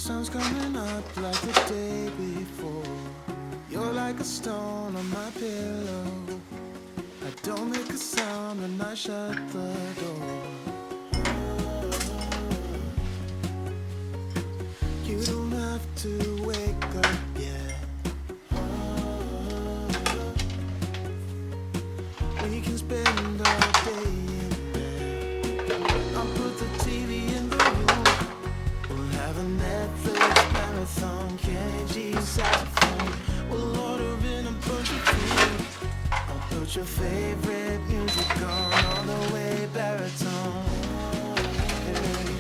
sun's coming up like the day before. You're like a stone on my pillow. I don't make a sound when I shut the door. You don't have to wake up yet. We can spend all day in bed. I'll put the TV in the room. We'll have a Netflix marathon, Kenny G saxophone. We'll order in a bunch of food. I'll put your favorite music on all the way baritone. Hey.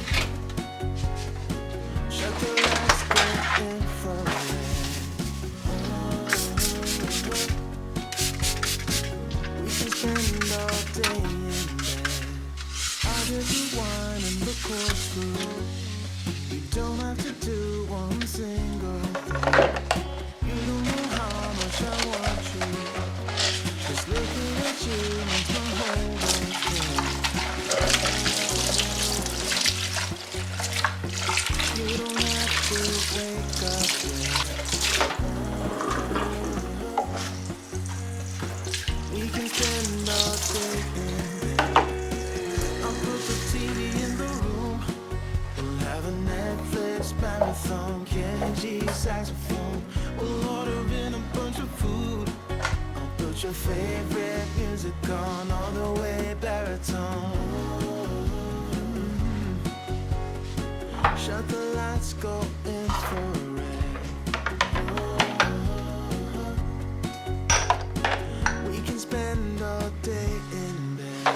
Shut the lights, go infrared. We can spend all day in bed. I'll give you wine and the corkscrew. You don't have to do one single thing. You don't know how much I want you. Just looking at you makes my whole world spin. You don't have to wake up yet. We can spend all day in bed. I'll put the TV in the room. We'll have a Netflix marathon, Kenny G saxophone. We'll order in a bunch of food. I'll put your favorite music on all the way baritone. Shut the lights, go infrared. We can spend all day in bed.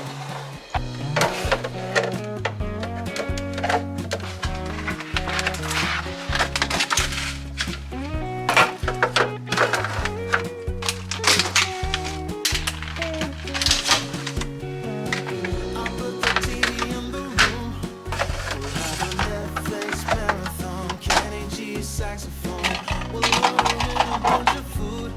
I'll put the TV in the room. We'll have a Netflix marathon, Kenny G saxophone. We'll order in a bunch of food.